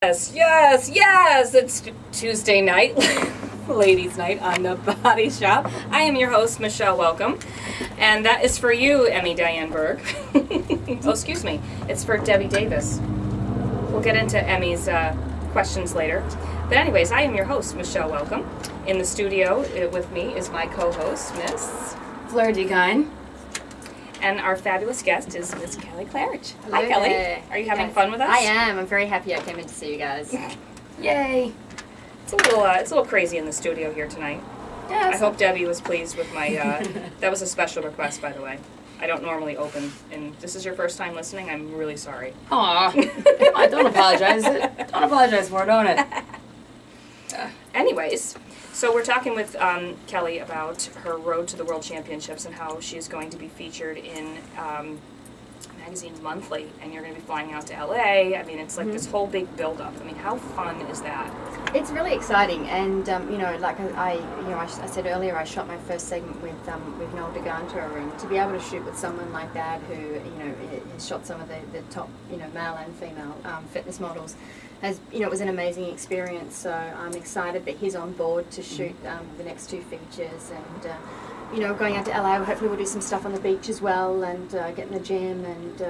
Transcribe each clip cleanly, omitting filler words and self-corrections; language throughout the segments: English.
Yes, yes, yes! It's Tuesday night, ladies' night on the Body Shop. I am your host, Michelle. Welcome. And that is for you, Emmy Diane Berg. Oh, excuse me. It's for Debbie Davis. We'll get into Emmy's questions later. But anyways, I am your host, Michelle. Welcome. In the studio with me is my co-host, Miss Fleur Kine. And our fabulous guest is Miss Kelly Klarich. Hello. Hi, Kelly. Are you having fun with us? I am. I'm very happy I came in to see you guys. Yay! It's a little crazy in the studio here tonight. Yes. I hope Debbie was pleased with my. That was a special request, by the way. I don't normally open, and this is your first time listening. I'm really sorry. Aw, don't apologize. Don't apologize for it, don't it? Anyways. So we're talking with Kelly about her road to the World Championships and how she's going to be featured in magazines monthly, and you're going to be flying out to LA. I mean, it's like this whole big build-up. I mean, how fun is that? It's really exciting, and you know, like I said earlier, I shot my first segment with Noel DeGanter, and to be able to shoot with someone like that, who has shot some of the top male and female fitness models. It was an amazing experience, so I'm excited that he's on board to shoot the next two features, and going out to LA, hopefully we'll do some stuff on the beach as well, and get in the gym, and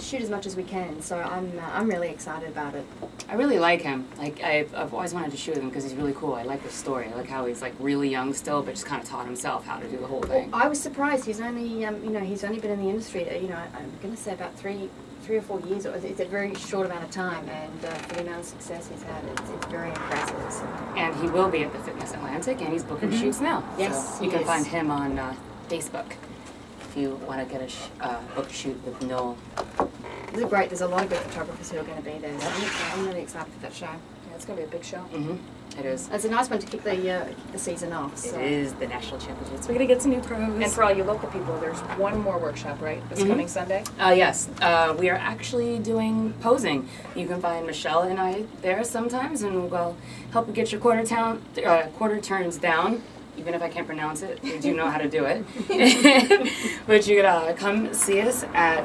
shoot as much as we can. So I'm really excited about it. I really like him. Like I've always wanted to shoot with him because he's really cool. I like his story. I like how he's like really young still, but just kind of taught himself how to do the whole thing. Well, I was surprised. He's only he's only been in the industry. I'm going to say about three or 4 years. It's a very short amount of time, and for the amount of success he's had, it's very impressive. So. And he will be at the Fitness Atlantic, and he's booking shoots now. Yes, so you can find him on Facebook if you want to get a book a shoot with Noel. This is great. There's a lot of good photographers who are going to be there. So I'm really excited for that show. Yeah, it's going to be a big show. It is. It's a nice one to kick the season off. So. It is the national championships. We're going to get some new pros. And for all you local people, there's one more workshop, right? This coming Sunday? Yes. We are actually doing posing. You can find Michelle and I there sometimes, and we'll help you get your quarter turns down. Even if I can't pronounce it, we do know how to do it. But you could come see us at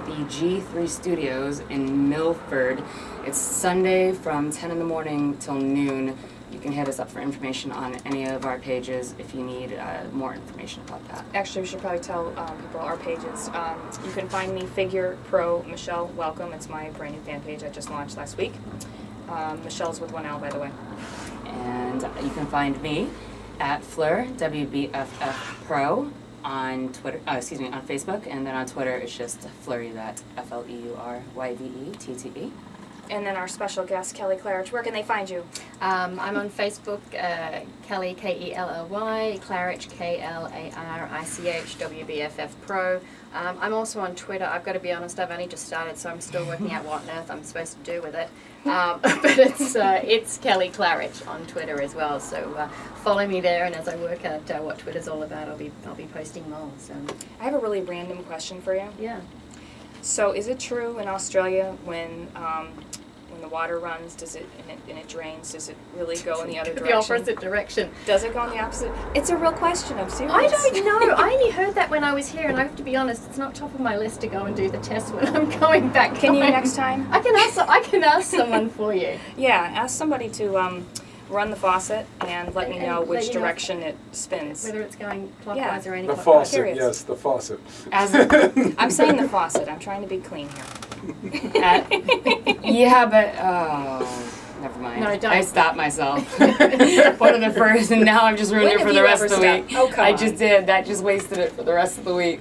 the G3 Studios in Milford. It's Sunday from 10 in the morning till noon. You can hit us up for information on any of our pages if you need more information about that. Actually, we should probably tell people our pages. You can find me, Figure Pro Michelle. Welcome. It's my brand new fan page I just launched last week. Michelle's with one L, by the way. And you can find me at Fleur, WBFF Pro, on Twitter, on Facebook, and then on Twitter it's just Fleury, that FLEURYVETTE. And then our special guest, Kelly Klarich. Where can they find you? I'm on Facebook, Kelly, K-E-L-L-Y, Klarich, K-L-A-R-I-C-H, WBFF Pro. I'm also on Twitter. I've got to be honest, I've only just started, so I'm still working out what on earth I'm supposed to do with it. But it's Kelly Klarich on Twitter as well. So follow me there, and as I work out what Twitter's all about, I'll be posting more. So I have a really random question for you. yeah. So is it true in Australia when the water runs, and it drains, does it really go in the other direction? The opposite direction. Does it go in the opposite? It's a real question. I'm serious. I don't know. I only heard that when I was here, and I have to be honest, it's not top of my list to go and do the test when I'm going back. Can you next time? I can ask someone for you. Yeah, ask somebody to run the faucet and let me know which direction it spins. Whether it's going clockwise or The anti-clockwise. faucet, yes, the faucet. I'm saying the faucet. I'm trying to be clean here. Yeah, but never mind. No, don't. I stopped myself. One of the first, and now I've just ruined When it for have the you rest of ever the week. stopped? Oh, come I on. just did. That just wasted it for the rest of the week.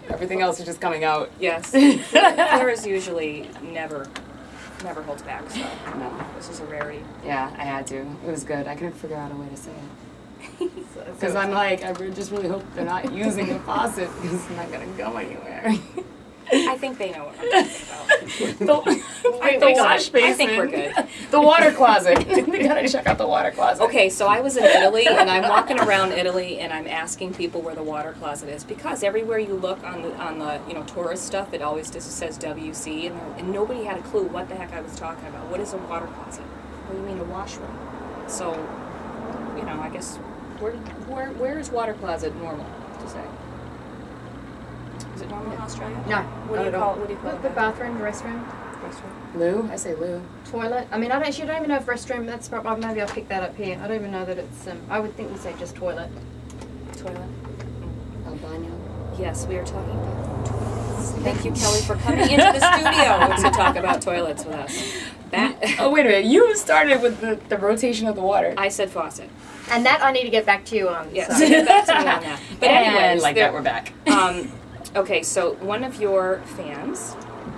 Everything else is just coming out. Yes. Fleur is usually never holds back, so No. this is a rarity. Yeah, I had to. It was good. I couldn't figure out a way to say it. Because I'm like, I just really hope they're not using the faucet because it's not going to go anywhere. I think they know what I'm talking about. The wash basin. I think we're good. The water closet. We gotta check out the water closet. Okay, so I was in Italy, and I'm walking around Italy, and I'm asking people where the water closet is, because everywhere you look on the tourist stuff, it always just says WC, and nobody had a clue what the heck I was talking about. What is a water closet? What do you mean a washroom? So, I guess where is water closet normal to say? Is it normal in Australia? No, What do you call it? The bathroom, the restroom. restroom? Loo? I say loo. Toilet. I mean, I don't even know if restroom. That's probably, maybe I'll pick that up here. I don't even know that it's. I would think we say just toilet. Toilet. El baño. Yes, we are talking about toilets. Thank you, Kelly, for coming into the studio to talk about toilets with us. Oh, wait a minute. You started with the rotation of the water. I said faucet. And that I need to get back to you on. Yes, So. get back to me on that. But anyways, like that, we're back. Okay, so one of your fans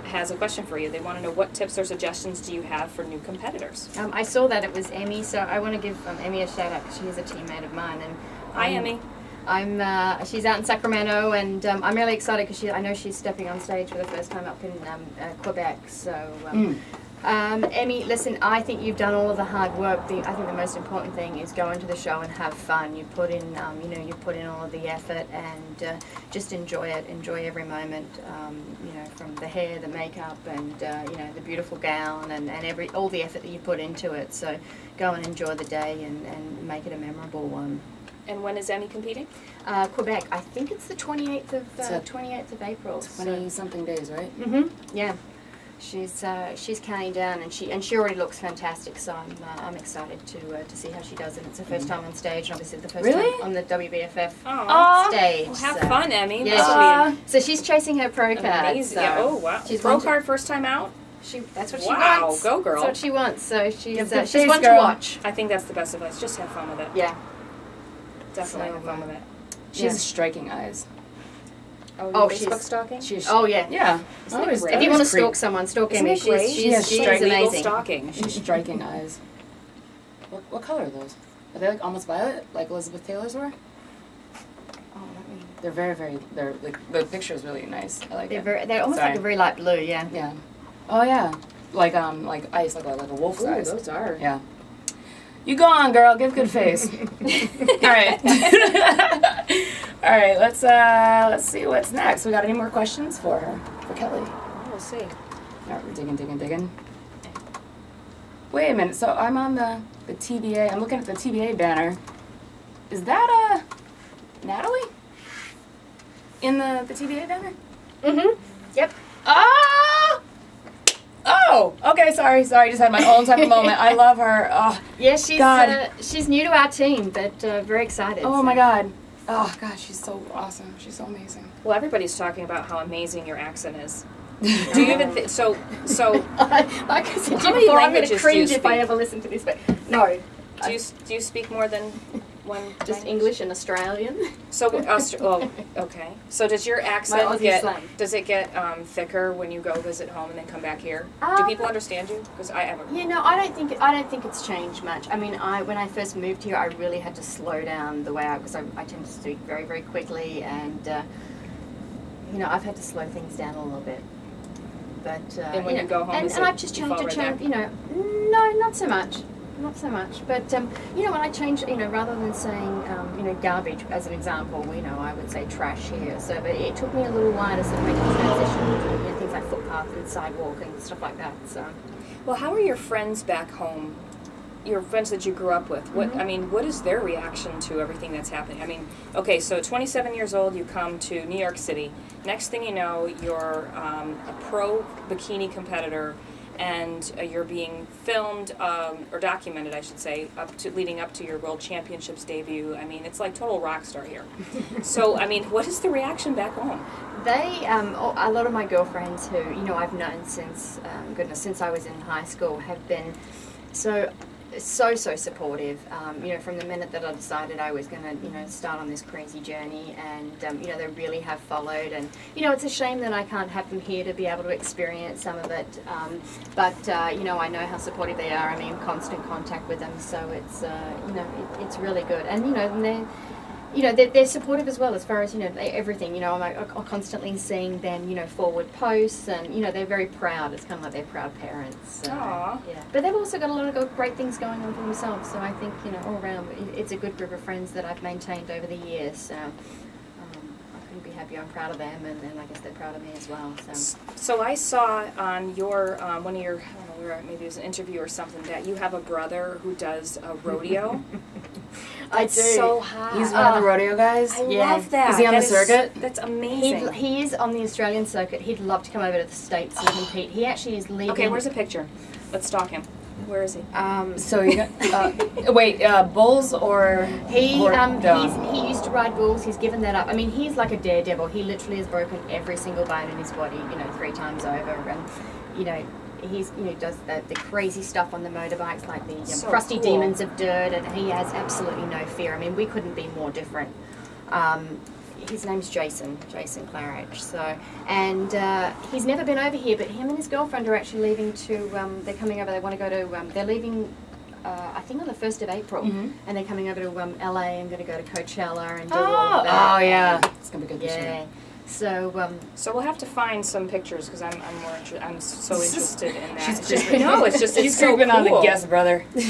has a question for you. They want to know what tips or suggestions do you have for new competitors? I saw that it was Emmy, so I want to give Emmy a shout out because she is a teammate of mine. And Hi, Emmy. She's out in Sacramento, and I'm really excited because I know she's stepping on stage for the first time up in Quebec. So, Emmy, listen, I think you've done all of the hard work. I think the most important thing is go into the show and have fun. You put in, you put in all of the effort, and just enjoy it. Enjoy every moment. From the hair, the makeup, and the beautiful gown, and all the effort that you put into it. So, go and enjoy the day and make it a memorable one. And when is Emmy competing? Quebec. I think it's the 28th of April. 20-something days, right? Yeah. She's counting down, and she already looks fantastic. So I'm excited to see how she does it. It's her first time on stage, and obviously the first time on the WBFF stage. Well, have fun, Emmy. Yeah. So she's chasing her pro card. Amazing. So yeah. Oh wow. She's pro card first time out. That's what she Wow, wants. go girl. That's what she wants. So she's face, one girl. to watch. I think that's the best advice. Just have fun with it. Yeah. Definitely have fun with it. She has striking eyes. Oh, Facebook stalking? Oh yeah. Yeah. Isn't it great? If you want to stalk someone, stalk Isn't Emmy. it great? She's legal amazing. stalking. She's striking eyes. What color are those? Are they like almost violet, like Elizabeth Taylor's were? Oh, let me. They're very. They're like the picture is really nice. I like it. They're almost like a very light blue. Yeah. Yeah. Oh yeah. Like ice, like a wolf's eyes. Those are. Yeah. You go on, girl. Give good face. All right. All right. Let's see what's next. We got any more questions for Kelly? We'll see. All right, we're digging. Wait a minute. So I'm on the TBA. I'm looking at the TBA banner. Is that Natalie? In the TBA banner? Yep. Oh, okay, sorry, just had my own type of moment. I love her. Oh, Yeah, God. she's new to our team, but very excited. Oh my God. Oh God, she's so awesome. She's so amazing. Well, everybody's talking about how amazing your accent is. Do you even so? Like I said, How many before, I'm going languages to do you cringe if I speak? ever listen to this. But no, Do you speak more than one? just language? English and Australian. So, okay. So does your accent Aussie get slang. thicker when you go visit home and then come back here? Do Um, people understand you? Because I haven't. I don't think it's changed much. I mean, when I first moved here, I really had to slow down the way because I tend to speak very, very quickly, and I've had to slow things down a little bit. But And when you go home, and I've just changed to change. No, not so much. Not so much, but when I change, rather than saying, garbage as an example, I would say trash here. So, but it took me a little while to sort of make the transition to things like footpath and sidewalk and stuff like that. So, Well, how are your friends back home? Your friends that you grew up with. What what is their reaction to everything that's happening? I mean, okay, so 27 years old, you come to New York City. Next thing you know, you're a pro bikini competitor. And you're being filmed, or documented, I should say, leading up to your World Championships debut. I mean, it's like total rock star here. So, I mean, what is the reaction back home? They, a lot of my girlfriends who, I've known since, since I was in high school, have been so supportive. From the minute that I decided I was going to, start on this crazy journey, and they really have followed. And it's a shame that I can't have them here to be able to experience some of it. But I know how supportive they are. I'm in constant contact with them, so it's it's really good. And they're supportive as well as far as everything. I'm constantly seeing them forward posts, and they're very proud. It's kind of like they're proud parents. So, Aww. yeah. But they've also got a lot of great things going on for themselves. So I think all around it's a good group of friends that I've maintained over the years. So I couldn't be happier. I'm proud of them, and I guess they're proud of me as well. So I saw on your one of your, I don't know, maybe it was an interview or something, that you have a brother who does a rodeo. I That's do. so hot. He's one of the rodeo guys. I Yeah. love that. Is he on the That circuit? That's amazing. He is on the Australian circuit. He'd love to come over to the States and compete. He actually is leaving. Okay, where's a picture? Let's stalk him. Where is he? So you got wait, bulls or He no. he used to ride bulls. He's given that up. I mean, he's like a daredevil. He literally has broken every single bone in his body, 3 times over, and he's does the crazy stuff on the motorbikes, like the So crusty cool. demons of dirt, and he has absolutely no fear. I mean, we couldn't be more different. His name's Jason Klarich. So, and he's never been over here, but him and his girlfriend are actually leaving to. They're coming over. They want to go to. They're leaving. I think on the 1st of April, and they're coming over to LA and going to go to Coachella and do all of that. Oh yeah, it's gonna be good this year. Yeah. So, So we'll have to find some pictures because I'm so interested in that. She's It's just, creeping. no, it's just She's it's so creeping cool. on the guest brother. Wow,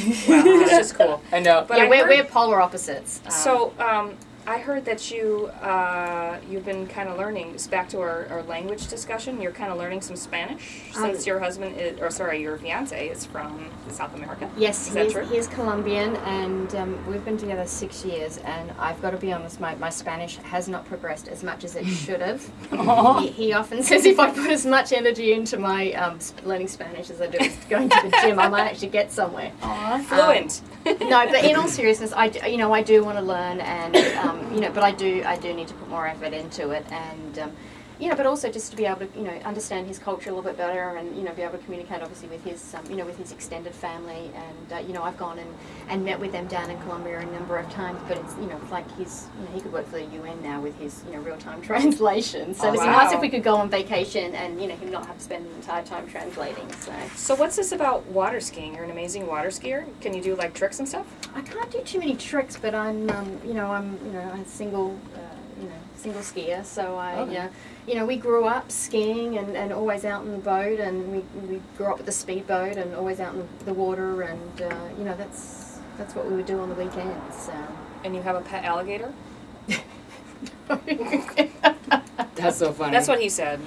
it's just cool. I know. But yeah, I we're heard- polar opposites. So I heard that you've been kind of learning. It's back to our language discussion. You're kind of learning some Spanish since your husband is, your fiance is from South America. Yes, is that true? he is Colombian, and we've been together 6 years. And I've got to be honest, my Spanish has not progressed as much as it should have. He often says if I put as much energy into my learning Spanish as I do going to the gym, I might actually get somewhere. Fluent. No, but in all seriousness, I do want to learn, and but I do need to put more effort into it, and but also just to be able to understand his culture a little bit better, and be able to communicate obviously with his with his extended family, and I've gone and met with them down in Colombia a number of times, but it's like he's he could work for the UN now with his real-time translation, so it'd be nice if we could go on vacation and him not have to spend the entire time translating. So what's this about water skiing? You're an amazing water skier. Can you do like tricks and stuff? I can't do too many tricks, but I'm I'm a single skier, so we grew up skiing and always out in the boat, and we grew up with a speedboat and always out in the water, and that's what we would do on the weekends. So. And you have a pet alligator? That's so funny. That's what he said.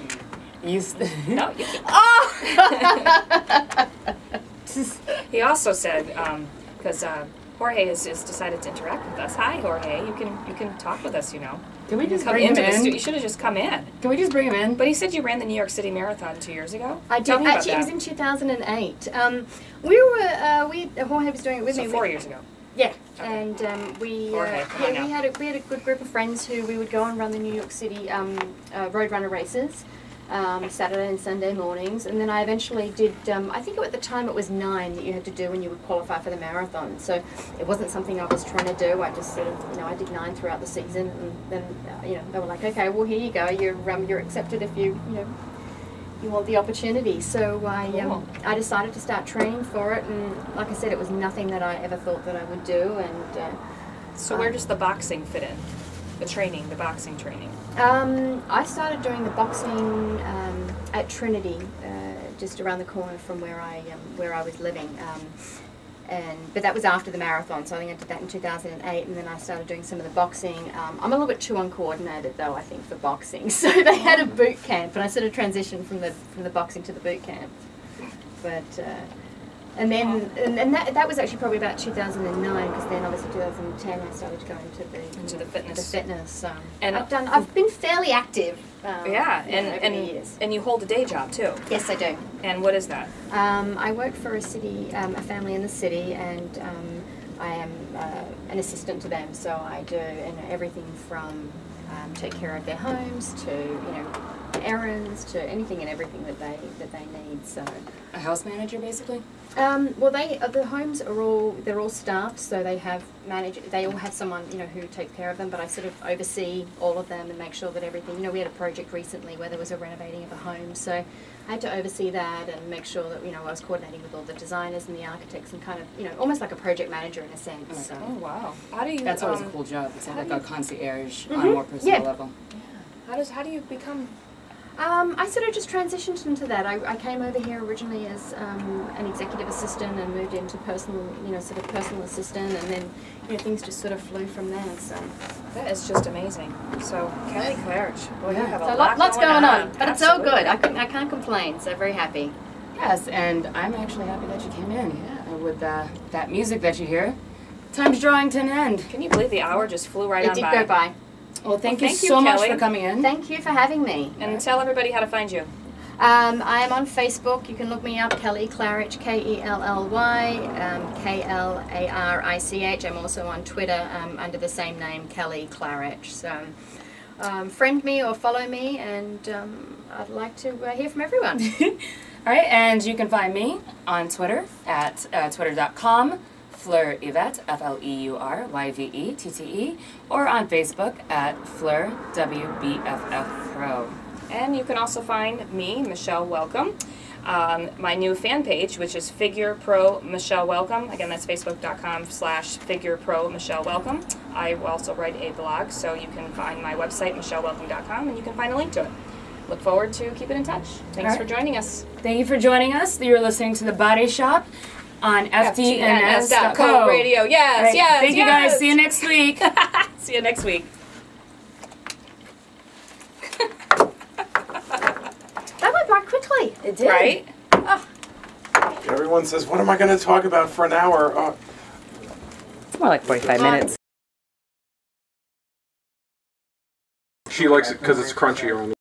No. He also said because Jorge has decided to interact with us. Hi, Jorge. You can talk with us. Can we just Come bring him into the in? studio. You should have just come in. Can we just bring him in? But he said you ran the New York City Marathon 2 years ago. I did. Tell me about Actually, it was that. in 2008. Jorge was doing it with So me. 4 years ago. Yeah, Okay. and we Jorge, come on now. we had a good group of friends who we would go and run the New York City Roadrunner races. Saturday and Sunday mornings, and then I eventually did, I think at the time it was 9 that you had to do when you would qualify for the marathon, so it wasn't something I was trying to do. I just sort of, I did 9 throughout the season, and then, they were like, okay, well, here you go, you're accepted if you want the opportunity. So I decided to start training for it, and like I said, it was nothing that I ever thought that I would do, and So where does the boxing fit in? The boxing training. I started doing the boxing at Trinity, just around the corner from where I was living, but that was after the marathon. So I think I did that in 2008, and then I started doing some of the boxing. I'm a little bit too uncoordinated though, I think, for boxing. So they had a boot camp, and I sort of transitioned from the boxing to the boot camp. But and then and that was actually probably about 2009, because then obviously 2010 I started to go into the fitness. And I've been fairly active. Over the years. And you hold a day job too. Yes, I do. And what is that? I work for a family in the city, and I am an assistant to them. So I do everything from take care of their homes to errands to anything and everything that they need. So A house manager, basically? well, the homes are all staffed, so they all have someone who takes care of them. But I sort of oversee all of them and make sure that everything. We had a project recently where there was a renovating of a home, so I had to oversee that and make sure that I was coordinating with all the designers and the architects, and kind of almost like a project manager in a sense. So. Oh wow! How do you? That's always a cool job. It's like a concierge on a Mhm. more personal Yeah. level. How do you become? I sort of just transitioned into that. I came over here originally as an executive assistant and moved into personal assistant, and then things just sort of flew from there. So That is just amazing. So Kelly Klarich, boy, you have a so lot lots going on, but it's all Absolutely. good. I can't complain. So very happy. Yes, and I'm actually happy that you came in. Yeah, with that music that you hear. time's drawing to an end. Can you believe the hour just flew right It on did by? go by. Well, thank you thank you, so much Kelly. for coming in. Thank you for having me. And tell everybody how to find you. I am on Facebook. You can look me up, Kelly Klarich, Kelly, Klarich. I'm also on Twitter under the same name, Kelly Klarich. So friend me or follow me, and I'd like to hear from everyone. All right, and you can find me on Twitter at twitter.com, Fleur Yvette, FLEURYVETTE, or on Facebook at Fleur WBFF Pro. And you can also find me, Michele Welcome, my new fan page, which is Figure Pro Michele Welcome. Again, that's facebook.com/Figure Pro Michele Welcome. I also write a blog, so you can find my website, michelewelcome.com, and you can find a link to it. Look forward to keeping in touch. Thanks for joining us. Thank you for joining us. You're listening to The Body Shop on FTNS.co radio. Yes, yes, Thank you guys. See you next week. See you next week. That went by quickly. It did. Right? Oh. Everyone says, what am I going to talk about for an hour? It's more like 45 minutes. She likes it because it's crunchy on